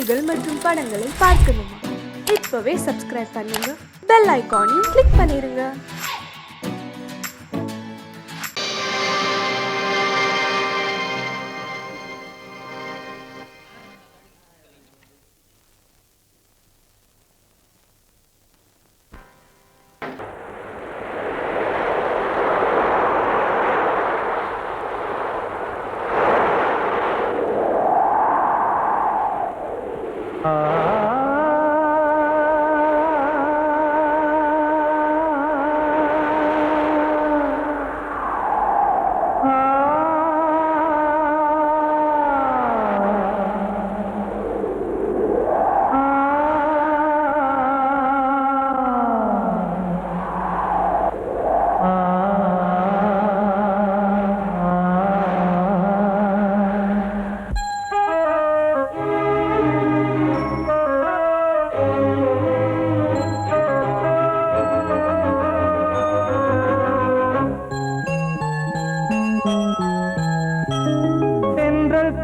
செய்திகள் மற்றும் படங்களை பார்க்கணுமா? இப்பவே சப்ஸ்கிரைப் பண்ணுங்க, பெல் ஐகானையும் கிளிக் பண்ணிருங்க.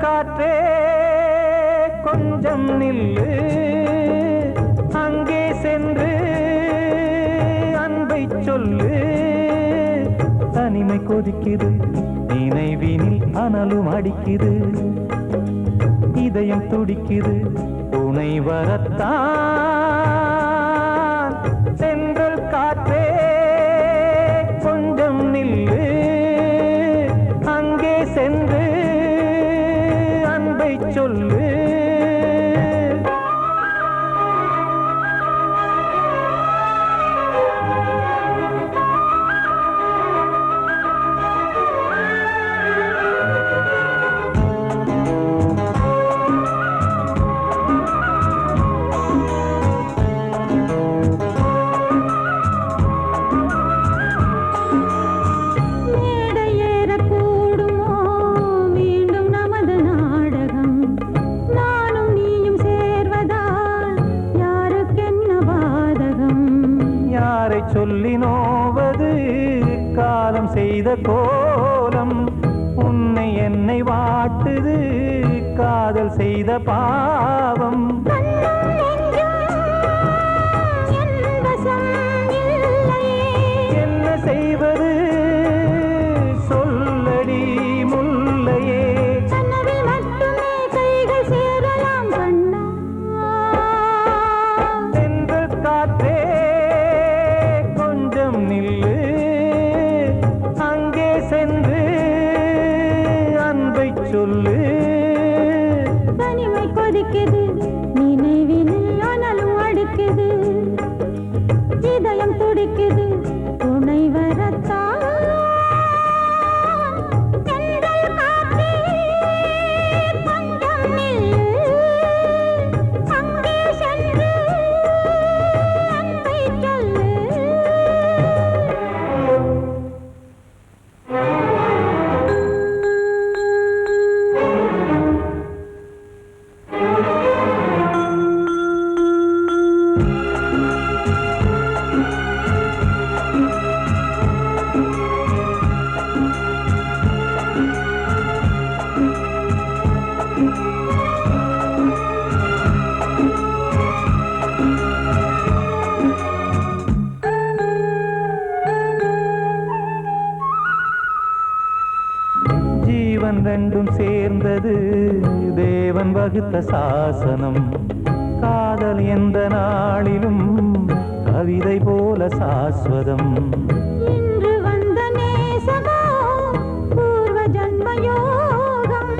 காற்றே கொஞ்சம் நில்லு, அங்கே சென்று அன்பை சொல்லு. தனிமை கொதிக்குது, நினைவினில் அனலும் அடிக்குது, இதயம் துடிக்குது, துணை வரத்தான். சென்றல் காற்றே கொஞ்சம் நில்லு, அங்கே சென்று சொல்லு. சொல்லி நோவது காலம் செய்த கோலம், உன்னை என்னை வாட்டுது காதல் செய்த பாவம். என்ன செய்வது சொல்லடி முல்லையே, சென்றல் காற்றே நில்லு, அங்கே சென்று அன்பை சொல்லு. தனிமை கொதிக்குது, நினைவினில் அனலும் அடிக்குது, இதயம் துடிக்குது, துணை வரத்தான். ஜீவன் ரெண்டும் சேர்ந்தது தேவன் வகுத்த சாசனம். காதல் எந்த நாளிலும் கவிதை போல சாஸ்வதம். இன்று வந்த நேசமோ பூர்வ ஜன்மயோகம்,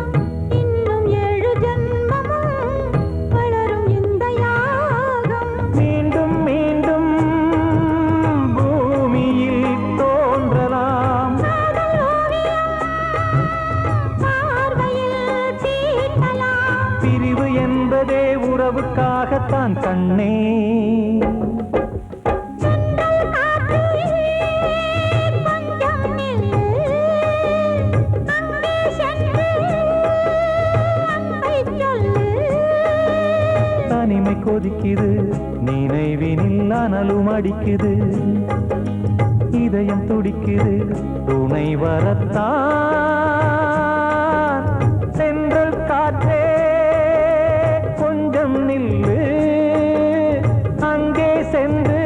இன்னும் 7 ஜன்மமும் வளரும் இந்த யாகம். மீண்டும் மீண்டும் பூமியில் தோன்றலாம், பிரிவு என்பதே உறவுக்காகத்தான் கண்ணே. தனிமை கொதிக்குது, நினைவினில் அனலும் அடிக்குது, இதயம் துடிக்குது, துணை வரத்தான். சென்றல் காற்றே கொஞ்சம் நில்லு அங்கே சென்று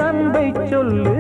அன்பை சொல்லு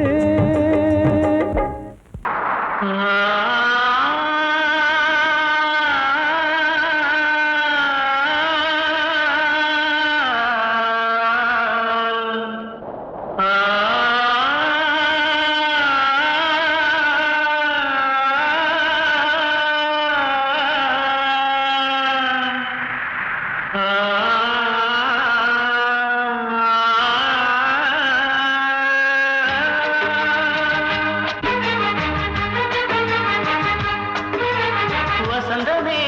வசந்தமே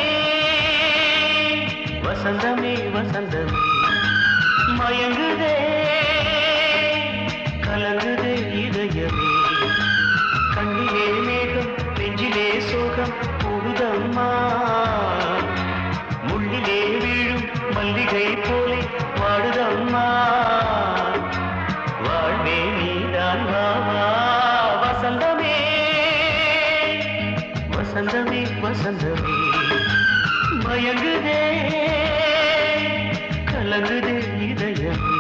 வசந்தமே வசந்தமே மயங்குதே கலங்குதே இதயமே கண்ணிலே மேகம் நெஞ்சிலே சோகம் போகுதம்மா முள்ளிலே வீழும் மல்லிகை போலே வாடுதம்மா வாழ்வே நீதான் வாவா வசந்தமே வசந்தமே வசந்தமே மயங்குதே கலங்குதே இதயமே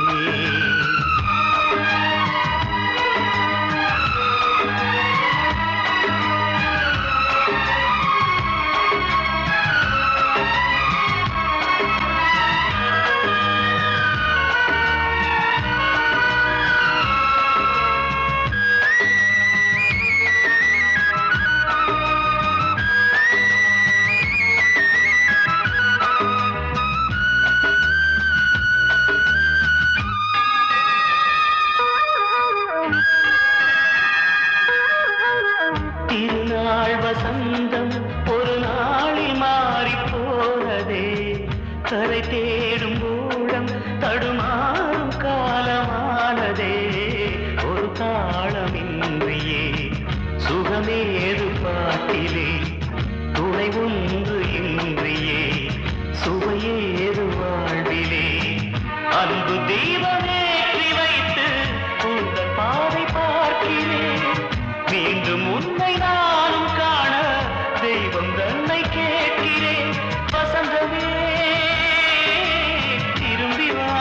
திருநாள் வசந்தம் ஒரு நாளில் மாறி போனதே கரை தேடும் ஊழம் தடுமாறும் காலமானதே ஒரு தாளமின்றியே சுகமேது பாட்டிலே துணை ஒன்று இன்றியே சுவையேது வாழ்விலே அன்பு தீபமேற்றி வைத்து உங்கள் பாதை பார்க்கிறேன் மீண்டும் உன்னை நானும் காண தெய்வம் தன்னை கேட்கிறேன் வசந்தமே திரும்பி வா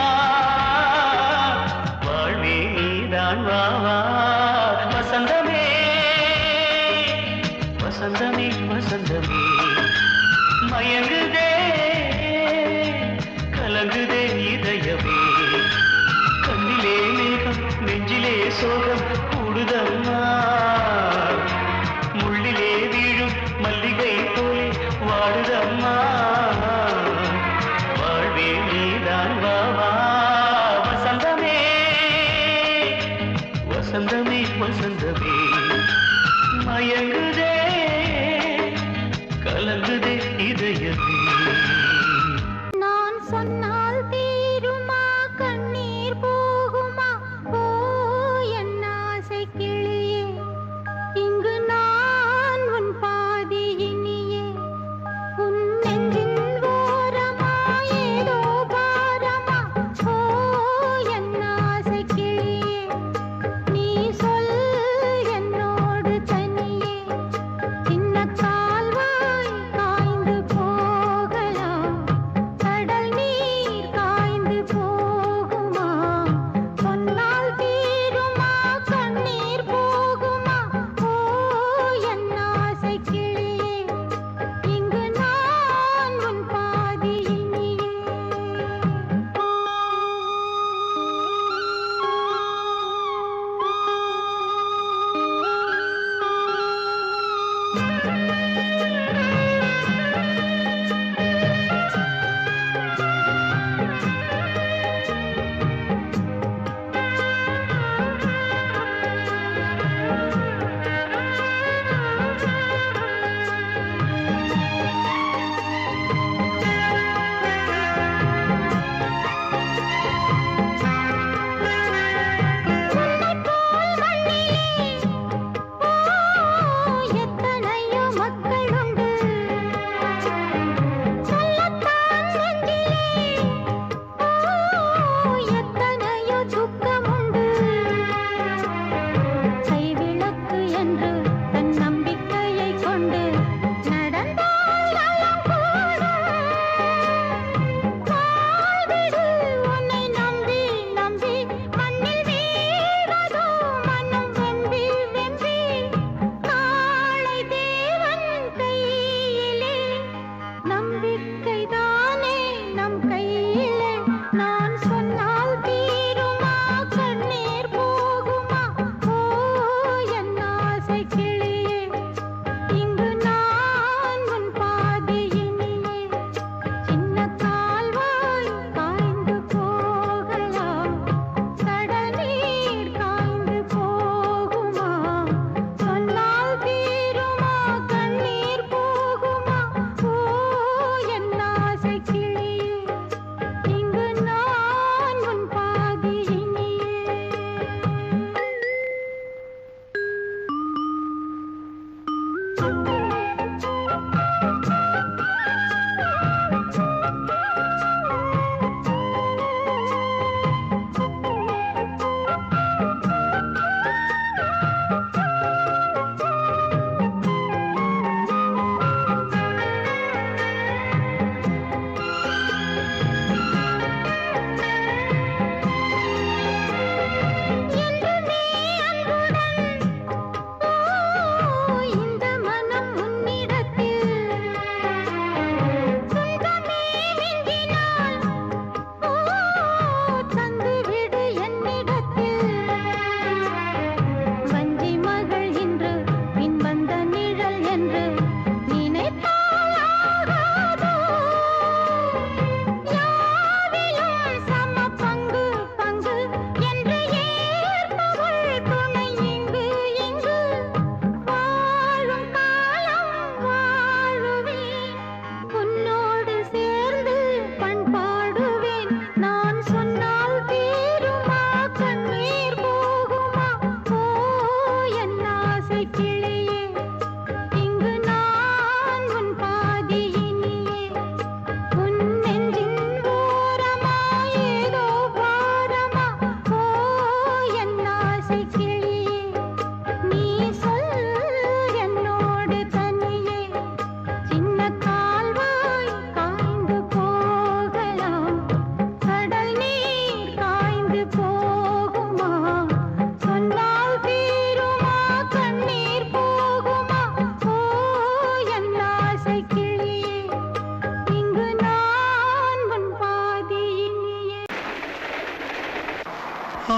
ஆ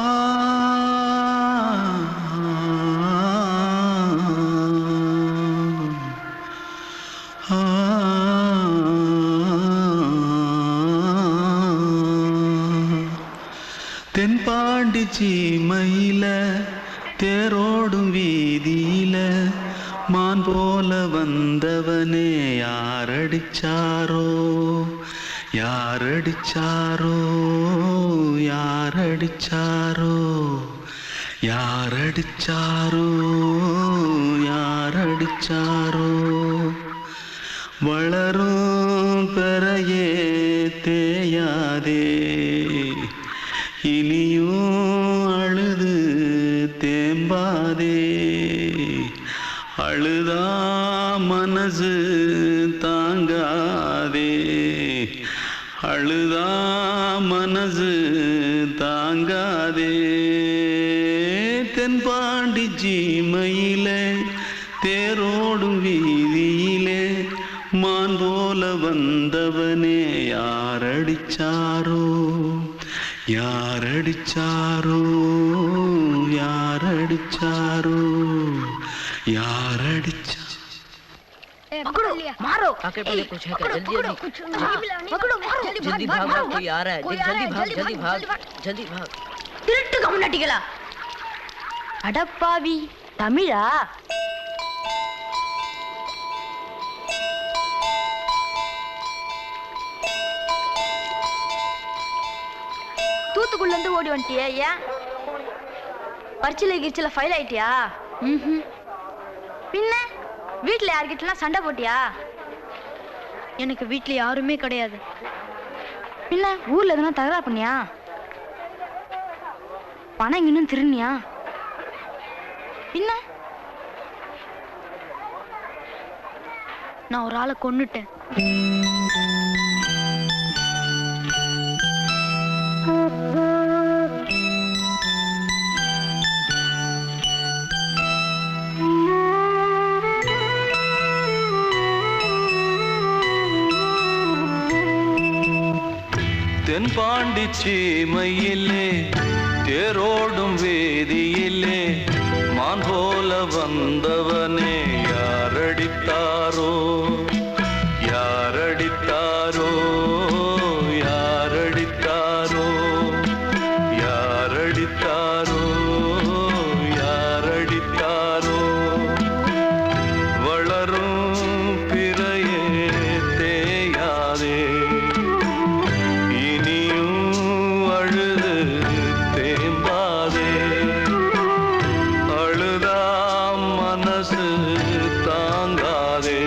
ஆ தென்பாண்டி சீமையில தேரோடும் வீதியில மான் போல வந்தவனே யாரடிச்சாரோ யாரடிச்சாரோ யாரடிச்சாரோ யாரடிச்சாரோ யாரடிச்சாரோ வளரும் பெறையே தேயாதே இனியும் அழுது தேம்பாதே அழுதா மனசு தாங்காதே அழுதா மனசு தாங்காதே தென்பாண்டி சீமையிலே தேரோடும் வீதியிலே மான் போல வந்தவனே யாரடிச்சாரோ யாரடிச்சாரோ யாரடிச்சாரோ யாரடிச்சா पकड़ो मारो आके पहले कुछ है क्या जल्दी जल्दी पकड़ो मारो जल्दी भाग भाग कोई आ रहा है देख जल्दी भाग जल्दी भाग திருட்டு கம்முனட்டிகளா அடப்பாவி தமிழா தூத்துக்குள்ள இருந்து ஓடி வந்துட்டியா ஏன் பரிச்சையில கிரிச்சில ஃபைல் ஆயிட்டியா பின்ன வீட்டுல யார்கிட்டலாம் சண்டை போட்டியா எனக்கு வீட்டுல யாருமே கிடையாது பின்ன ஊர்ல எதுனா தகராறு பண்ணியா பணம் இன்னும் திருநியா பின்ன நான் ஒரு ஆளை கொன்னுட்டேன் தென்பாண்டி சீமையிலே தேரோடும் வேதியிலே மான் போல வந்தவனே யாரடித்தாரோ யாரடித்தாரோ யாரடித்தாரோ யாரடித்தாரோ யாரடித்தாரோ வளரும் பிறையே தேயாதே மனசு தாங்காதே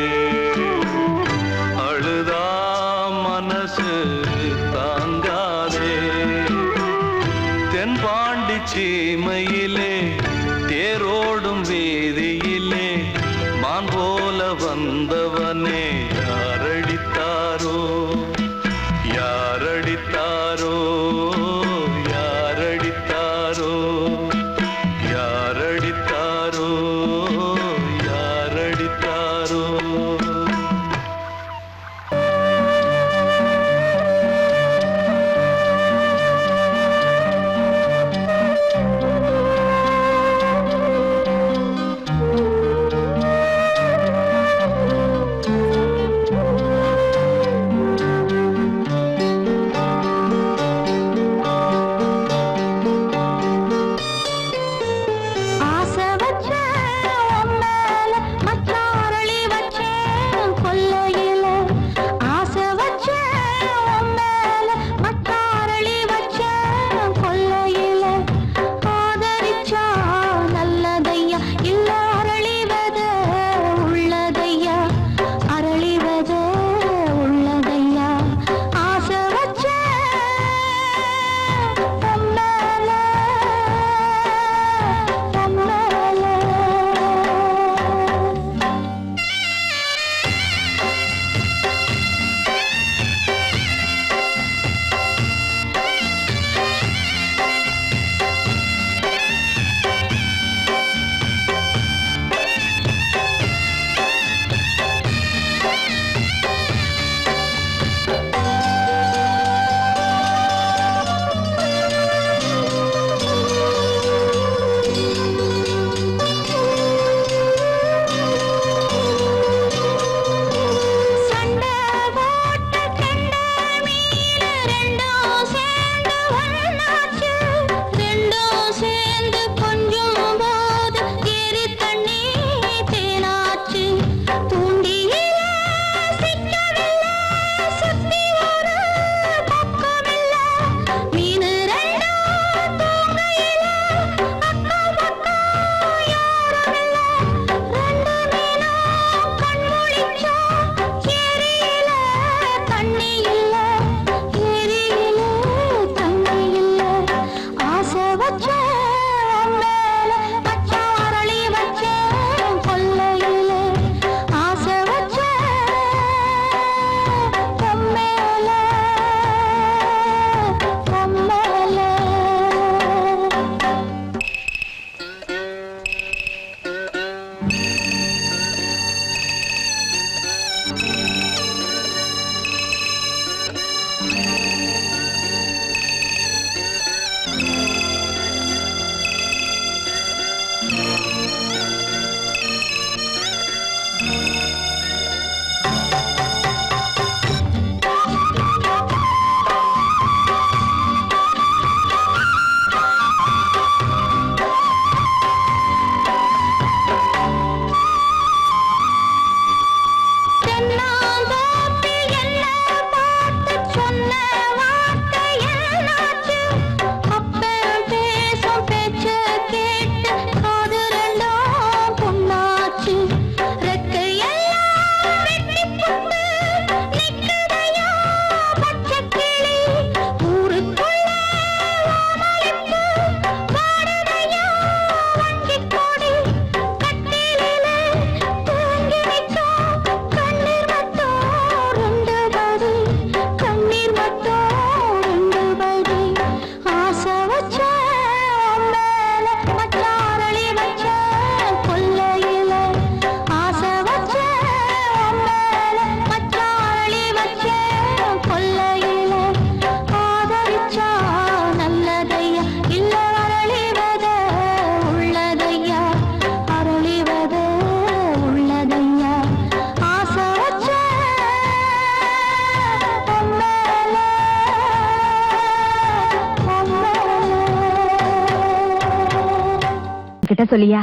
கிட்ட சொல்லியா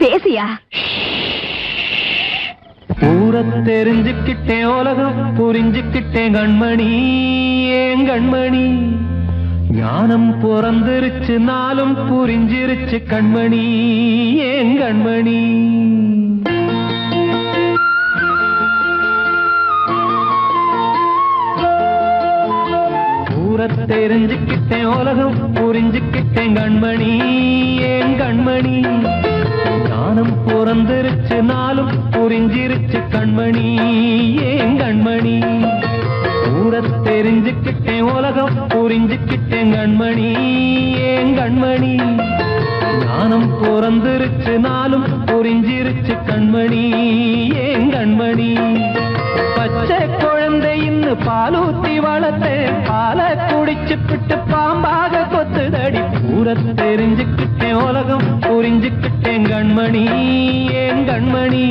பேசியா ஊரை தெரிஞ்சுக்கிட்டேன் உலகம் புரிஞ்சுக்கிட்டேன் கண்மணி ஏன் கண்மணி ஞானம் பிறந்திருச்சு நாளும் புரிஞ்சிருச்சு கண்மணி ஏன் கண்மணி ஊரை தெரிஞ்சுக்கிட்டேன் உலகம் புரிஞ்சுக்கிட்டேன் கண்மணி ஏன் கண்மணி ஞானம் பிறந்திருச்சு நாளும் புரிஞ்சிருச்சு கண்மணி ஏன் கண்மணி ஊரை தெரிஞ்சுக்கிட்டேன் உலகம் புரிஞ்சுக்கிட்டேன் கண்மணி ஏன் கண்மணி ஞானம் பிறந்திருச்சு நாளும் புரிஞ்சிருச்சு கண்மணி ஏன் கண்மணி பச்சை குழந்தை இன்னும் பாலூத்தி வளர்த்தேன் பாலை குடிச்சு பிட்டு பாம்பாக கொத்துதடி ஊரை தெரிஞ்சுக்கிட்டேன் உலகம் புரிஞ்சுக்கிட்டேன் கண்மணி ஏன் கண்மணி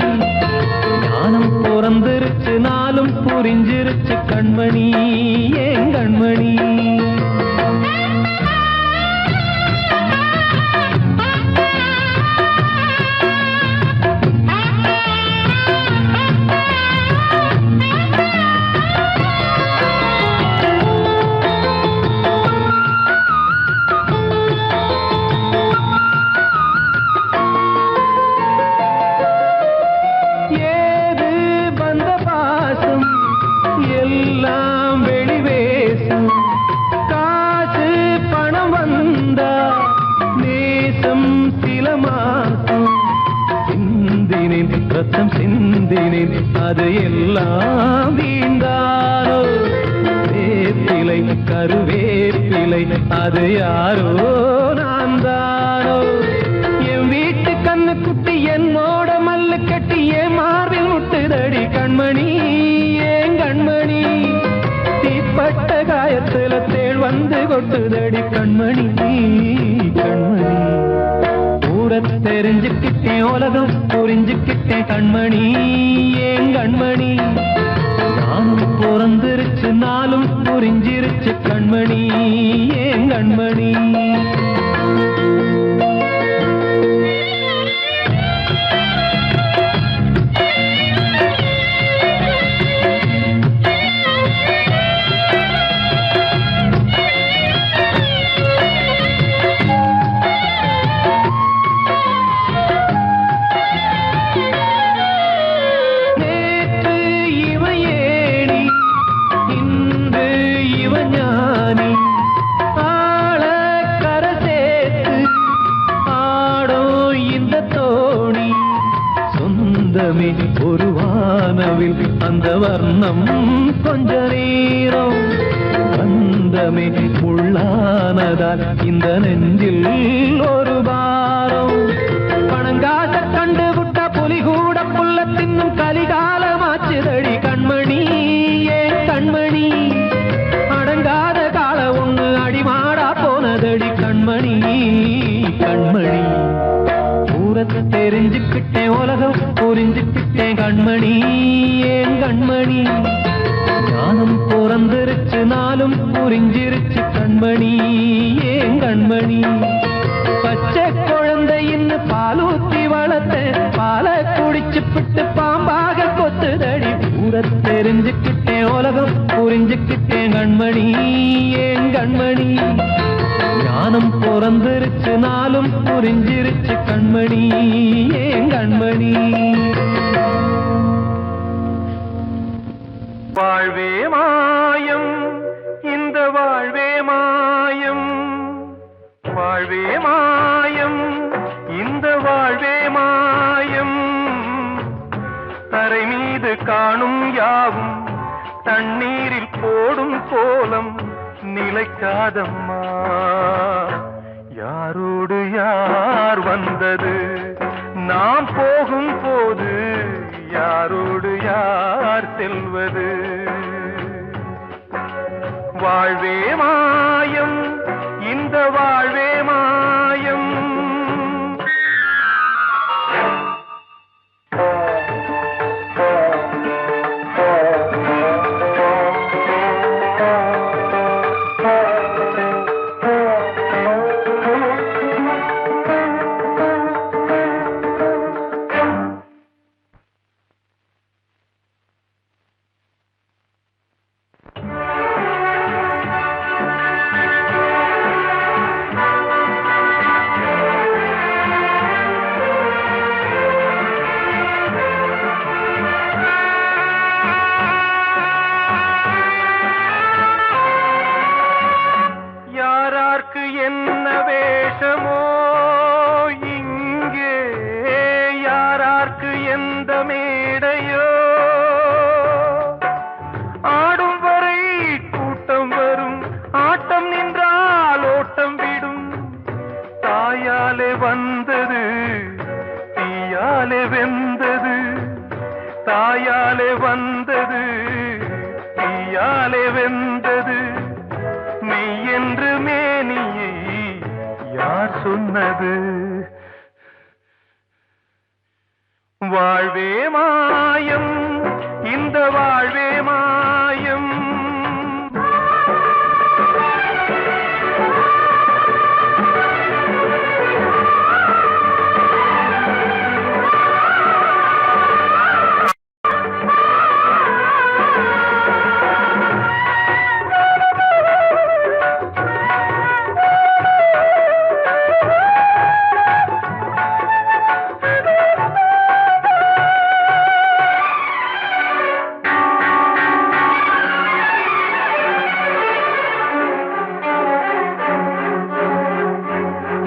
ஞானம் பிறந்திருச்சு நாளும் புரிஞ்சிருச்சு கண்மணி ஏன் கண்மணி ரத்தம் சிந்தினேன் அது எல்லாம் வீண்டாரோ வேப்பிலை கருவேப்பிலை அது யாரோ நான் தானோ என் வீட்டு கண்ணு குட்டி என்னோட மல்லு கட்டி என் மார்பில் முட்டுதடி கண்மணி ஏன் கண்மணி தீப்பட்ட காயத்துல தேள் வந்து கொட்டுதடி கண்மணி கண்மணி ஊரை தெரிஞ்சுக்கிட்டேன் உலகம் புரிஞ்சுக்கிட்டேன் கண்மணி ஏன் கண்மணி நானும் பிறந்திருச்சு நாளும் புரிஞ்சிருச்சு கண்மணி ஏன் கண்மணி ஒரு வானவில் அந்த வர்ணம் கொஞ்ச நேரம் வந்தமே உள்ளானதால் இந்த நெஞ்சில் ஒரு பாரம் பணங்காச கண்டு விட்ட புலி கூட புல்ல தின்னும் கலிகாலமாச்சுதடி கண்மணி ஏன் கண்மணி அடங்கா கண்மணி ஊரத்தை தெரிஞ்சுக்கிட்டேன் உலகம் புரிஞ்சுக்கிட்டேன் கண்மணி ஏன் கண்மணி ஞானம் பிறந்திருச்சு நாளும் புரிஞ்சிருச்சு கண்மணி ஏன் கண்மணி பச்சை குழந்தையின்னு பாலூத்தி வளர்த்த பாலை குடிச்சு பிட்டு பாம்பாக கொத்துதடி ஊரை தெரிஞ்சுக்கிட்டேன் உலகம் புரிஞ்சுக்கிட்டேன் கண்மணி ஏன் கண்மணி ஞானம் பிறந்திருச்சு நாளும் புரிஞ்சிருச்சு கண்மணி ஏன் கண்மணி வாழ்வே மாயம் இந்த வாழ்வே மாயம் வாழ்வே மாயம் இந்த வாழ்வே மாயம் தரை மீது காணும் யாவும் தண்ணீரில் போடும் கோலம் நிலைக்காதம்மா யாரோடு யார் வந்தது நாம் போகும் போது யாரோடு யார் செல்வது வாழ்வே மாயம் இந்த வாழ்வே மாயம் என்ன வேஷமோ இங்கே யாரார்க்கு எந்த மேடையோ ஆடும் வரை கூட்டம் வரும் ஆட்டம் நின்றால் ஓட்டம் விடும் தாயாலே வந்தது தீயாலே வெந்தது தாயாலே வந்தது தீயாலே வெந்தது மெய் என்று மேனியை யார் சொன்னது வாழ்வே மாயம் இந்த வாழ்வே மாயம்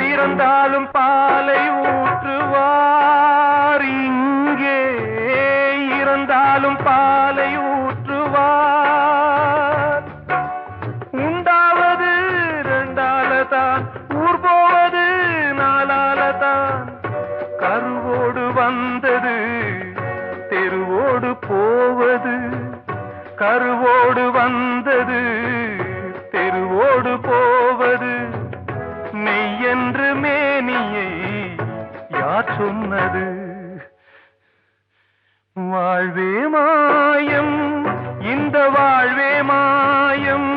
இறந்தாலும் பாலை ஊற்றுவார் இங்கே இறந்தாலும் பாலை ஊற்றுவார் உண்டாவது ரெண்டாலதான் ஊர் போவது நாலாலதான் கருவோடு வந்தது தெருவோடு போவது கருவோடு வந்தது தெருவோடு போவது மெய் என்று மேனியை யார் சொன்னது வாழ்வே மாயம் இந்த வாழ்வே மாயம்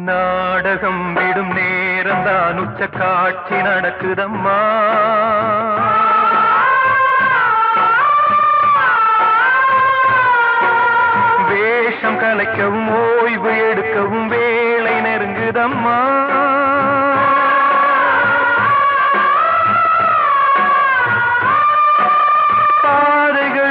நாடகம் விடும் நேரம் தான் உச்ச காட்சி நடக்குதம்மா வேஷம் கலைக்கவும் ஓய்வு எடுக்கவும் வேளை நெருங்குதம்மா பாதைகள்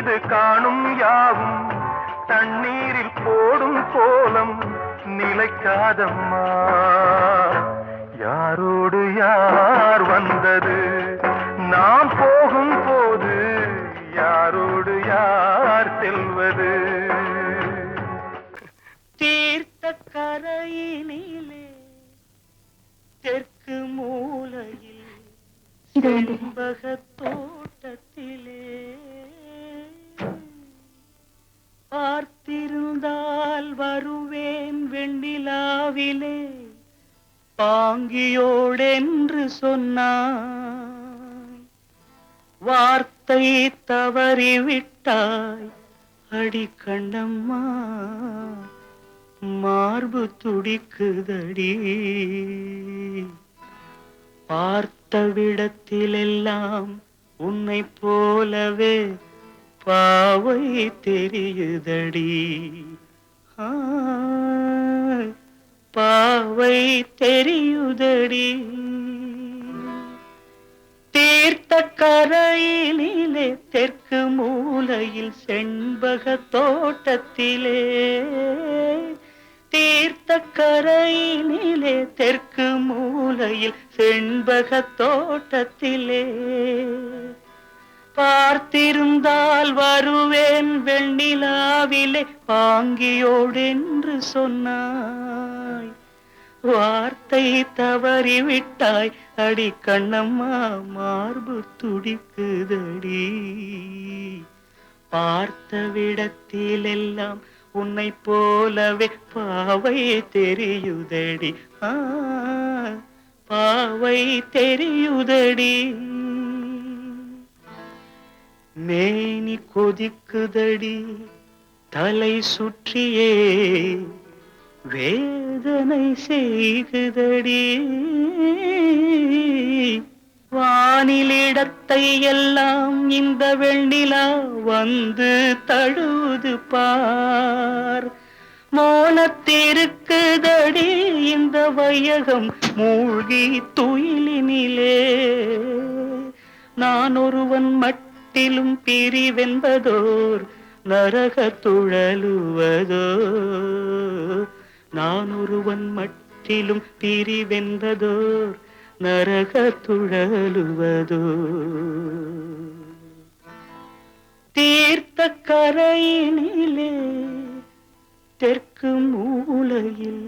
நின்று காணும் யாவும் தண்ணீரில் போடும் கோலம் நிலைக்காதம்மா. யாரோடு யார் வந்தது நாம் போகும் போது, யாரோடு யார் செல்வது? தீர்த்த கரையினிலே தெற்கு மூலையில் செண்பக தோட்டத்திலே பார்த்திருந்தால் வருவேன் வெண்ணிலாவிலே பாங்கியோடென்று சொன்னாய். வார்த்தை தவறிவிட்டாய் அடி கண்ணம்மா, மார்பு துடிக்குதடி. பார்த்த விடத்திலெல்லாம் உன்னை போலவே பாவை தெரியுதடி. பாவை தெரியுதடி. தீர்த்த கரையினிலே தெற்கு மூலையில் செண்பக தோட்டத்திலே, தீர்த்த கரையினிலே தெற்கு மூலையில் செண்பக தோட்டத்திலே பார்த்திருந்தால் வருவேன் வெண்ணிலாவிலே பாங்கியோடென்று சொன்னாய். வார்த்தை தவறிவிட்டாய் அடி கண்ணம்மா, மார்பு துடிக்குதடி. பார்த்த விடத்திலெல்லாம் உன்னை போலவே பாவை தெரியுதடி. பாவை தெரியுதடி. மேனி கொதிக்குதடி தலை சுற்றியே வேதனை செய்குதடி. வானிலிடத்தை எல்லாம் இந்த வெண்ணிலா வந்து தழுவுது பார். மோனத்திருக்குதடி இந்த வையகம் மூழ்கி துயிலினிலே. நான் ஒருவன் மட்டிலும் பிரிவென்பதோர் நரக துழலுவதோ. நான் ஒருவன் மட்டிலும் பிரிவென்பதோர் நரக துழலுவதோ. தீர்த்த கரையினிலே தெற்கு மூலையில்